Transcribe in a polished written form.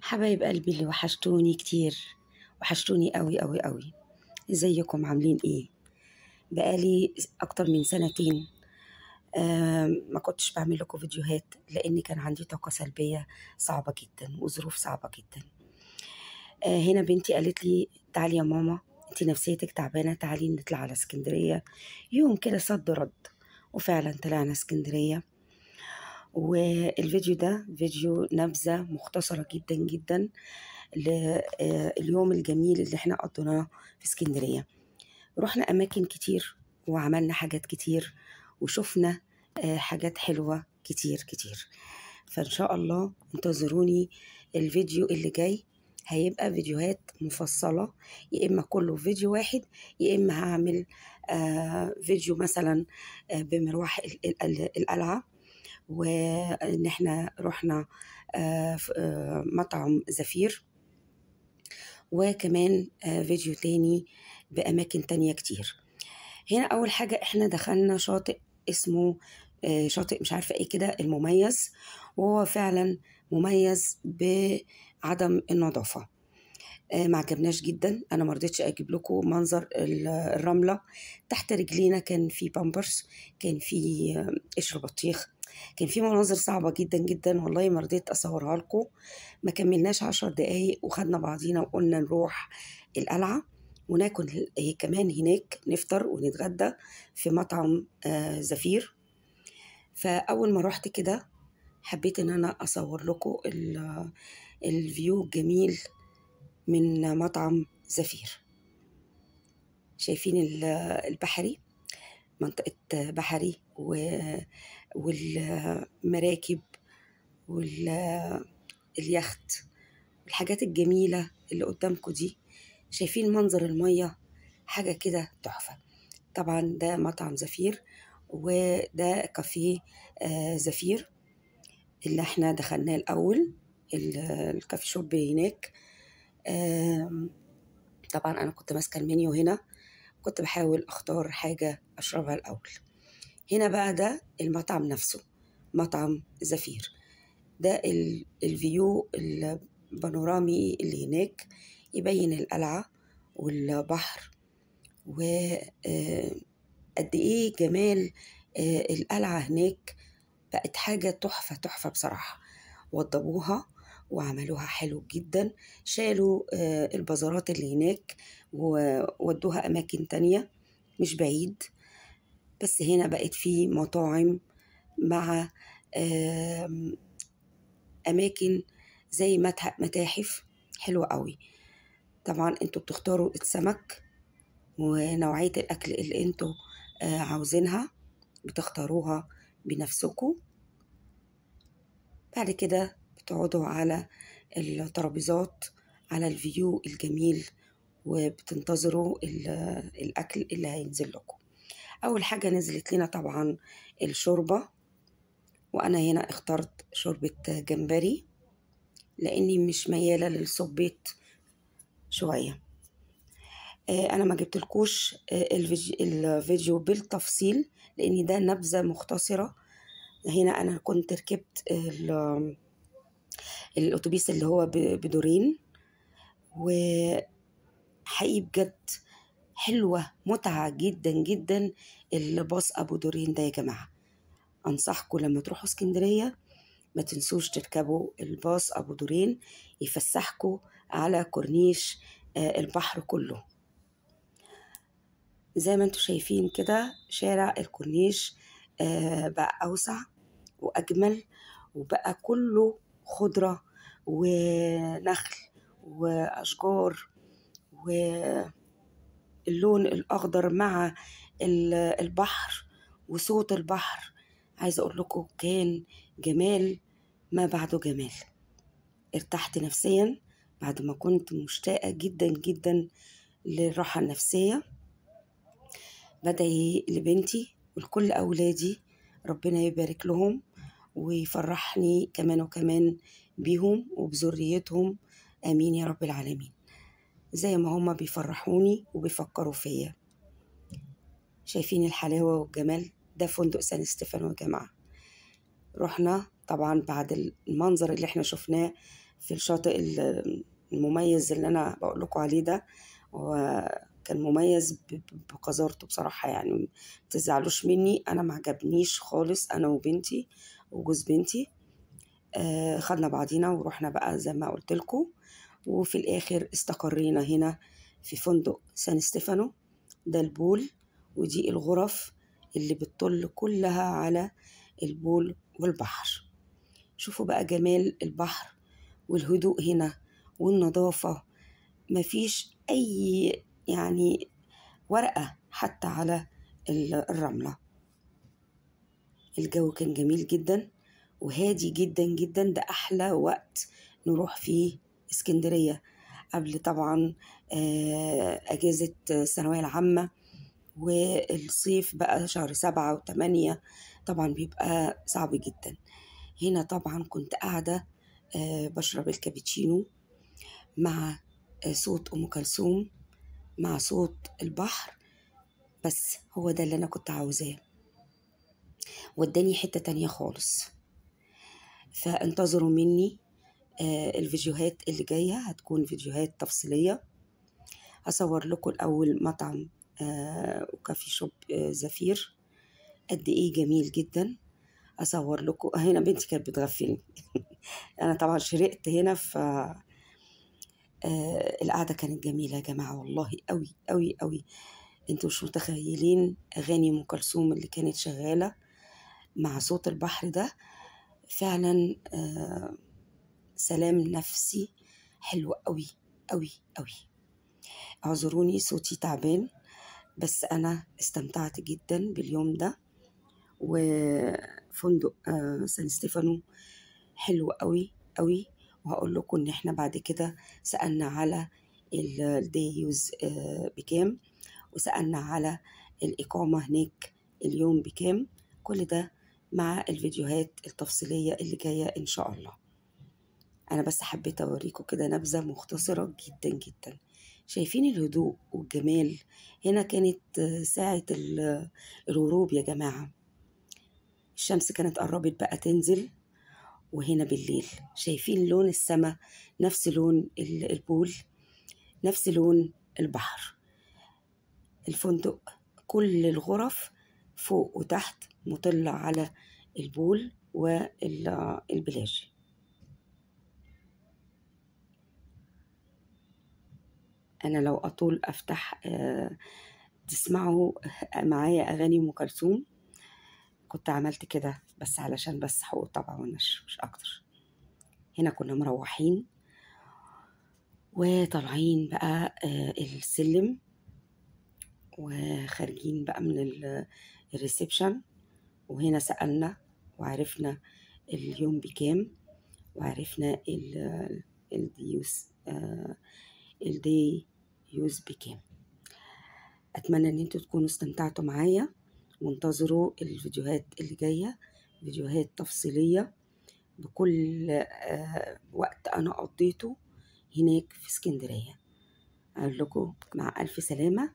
حبايب قلبي اللي وحشتوني كتير، وحشتوني قوي قوي قوي. ازيكم عاملين ايه؟ بقالي اكتر من سنتين ما كنتش بعمل لكم فيديوهات لان كان عندي طاقة سلبية صعبة جدا وظروف صعبة جدا. هنا بنتي قالت لي تعالي يا ماما، انتي نفسيتك تعبانة، تعالي نطلع على اسكندرية يوم كده صد رد. وفعلا طلعنا اسكندرية، والفيديو ده فيديو نبذة مختصرة جدا جدا لليوم الجميل اللي احنا قضيناه في اسكندرية. رحنا أماكن كتير وعملنا حاجات كتير وشفنا حاجات حلوة كتير كتير. فإن شاء الله انتظروني، الفيديو اللي جاي هيبقى فيديوهات مفصلة، يا إما كله فيديو واحد، يا إما هعمل فيديو مثلا بمروح القلعة، وإن احنا رحنا مطعم زفير، وكمان فيديو تاني بأماكن تانية كتير. هنا أول حاجة احنا دخلنا شاطئ اسمه شاطئ مش عارفة ايه كده المميز، وهو فعلا مميز بعدم النظافة. ما عجبناش جدا. انا مرضتش اجيب لكم منظر الرملة تحت رجلينا، كان في بامبرز، كان في قشر بطيخ، كان في مناظر صعبة جدا جدا. والله ما رضيت اصورها لكم. ما كملناش 10 دقايق وخدنا بعضينا وقلنا نروح القلعة وناكل كمان هناك، نفطر ونتغدى في مطعم زفير. فأول ما رحت كده حبيت ان انا اصور لكم الفيو الجميل من مطعم زفير. شايفين البحري، منطقة بحري والمراكب واليخت والحاجات الجميلة اللي قدامكم دي. شايفين منظر المية، حاجة كده تحفة. طبعا ده مطعم زفير، وده كافيه زفير اللي احنا دخلناه الأول، الكافي شوب هناك. طبعا أنا كنت ماسكة المنيو هنا، كنت بحاول أختار حاجة أشربها الأول. هنا بقى ده المطعم نفسه، مطعم زفير. ده الفيو البانورامي اللي هناك، يبين القلعة والبحر، وقد ايه جمال القلعة هناك. بقت حاجة تحفة تحفة بصراحة. وضبوها وعملوها حلو جدا، شالوا البازارات اللي هناك وودوها أماكن تانية مش بعيد. بس هنا بقت في مطاعم مع أماكن زي متاحف حلوة قوي. طبعا انتوا بتختاروا السمك ونوعية الأكل اللي انتوا عاوزينها، بتختاروها بنفسكم. بعد كده بتقعدوا على الترابيزات على الفيو الجميل وبتنتظروا الأكل اللي هينزل لكم. أول حاجة نزلت لنا طبعا الشوربة، وأنا هنا اخترت شوربة جمبري لأني مش ميالة للصبيط شوية. أنا ما جبتلكوش الفيديو بالتفصيل لأن ده نبذة مختصرة. هنا أنا كنت ركبت الأتوبيس اللي هو بدورين، وحقيقي بجد حلوة متعة جدا جدا الباص أبو دورين ده. يا جماعة أنصحكم لما تروحوا اسكندرية ما تنسوش تركبوا الباص أبو دورين، يفسحكم على كورنيش البحر كله. زي ما انتم شايفين كده شارع الكورنيش بقى أوسع وأجمل، وبقى كله خضرة ونخل وأشجار، واللون الأخضر مع البحر وصوت البحر. عايزة أقول لكم كان جمال ما بعده جمال. ارتحت نفسيا بعد ما كنت مشتاقة جدا جدا للراحة النفسية. بدعي لبنتي ولكل أولادي ربنا يبارك لهم ويفرحني كمان وكمان بيهم وبذريتهم، آمين يا رب العالمين، زي ما هما بيفرحوني وبيفكروا فيا. شايفين الحلاوة والجمال؟ ده فندق سان ستيفانو يا جماعة. رحنا طبعا بعد المنظر اللي احنا شفناه في الشاطئ المميز اللي أنا بقول لكم عليه ده. وكان مميز بقذارته بصراحة، يعني متزعلوش مني، أنا معجبنيش خالص أنا وبنتي وجوز بنتي. خدنا بعضينا ورحنا بقى زي ما قلت لكم، وفي الآخر استقرينا هنا في فندق سان ستيفانو. ده البول، ودي الغرف اللي بتطل كلها على البول والبحر. شوفوا بقى جمال البحر والهدوء هنا والنظافة، مفيش أي يعني ورقة حتى على الرملة. الجو كان جميل جدا وهادي جدا جدا. ده أحلى وقت نروح فيه اسكندرية، قبل طبعا أجازة الثانوية العامة، والصيف بقى شهر 7 و8 طبعا بيبقى صعب جدا. هنا طبعا كنت قاعدة بشرب الكابتشينو مع صوت أم كلثوم مع صوت البحر، بس هو ده اللي أنا كنت عاوزاه، وداني حتة تانية خالص. فانتظروا مني الفيديوهات اللي جاية، هتكون فيديوهات تفصيلية. هصور لكم الأول مطعم وكافي شوب زفير قد إيه جميل جدا. أصور لكم هنا بنتي كانت بتغفلني أنا طبعا شرقت هنا. القعدة كانت جميلة يا جماعة والله، قوي قوي قوي. انتوا مش متخيلين أغاني أم كلثوم اللي كانت شغالة مع صوت البحر ده، فعلا سلام نفسي حلو قوي قوي قوي. اعذروني صوتي تعبان، بس أنا استمتعت جدا باليوم ده. وفندق سان ستيفانو حلو قوي قوي. وهقول لكم ان احنا بعد كده سألنا على الدي يوز بكام، وسألنا على الإقامة هناك اليوم بكام. كل ده مع الفيديوهات التفصيلية اللي جاية إن شاء الله. أنا بس حبيت أوريكم كده نبذة مختصرة جدا جدا. شايفين الهدوء والجمال؟ هنا كانت ساعة الغروب يا جماعة، الشمس كانت قربت بقى تنزل. وهنا بالليل شايفين لون السماء نفس لون البول، نفس لون البحر. الفندق كل الغرف فوق وتحت مطلة على البول والبلاج. أنا لو أطول أفتح تسمعوا معايا أغاني أم كلثوم كنت عملت كده، بس علشان بس حقوق طبعا والنشر مش أكتر. هنا كنا مروحين وطالعين بقى السلم، وخارجين بقى من الريسبشن. وهنا سألنا وعرفنا اليوم بكام، وعرفنا الديوس الدي يوز بكام. أتمنى أن انتوا تكونوا استمتعتوا معايا، وانتظروا الفيديوهات اللي جاية، فيديوهات تفصيلية بكل وقت أنا قضيته هناك في اسكندرية. أقول لكم مع ألف سلامة.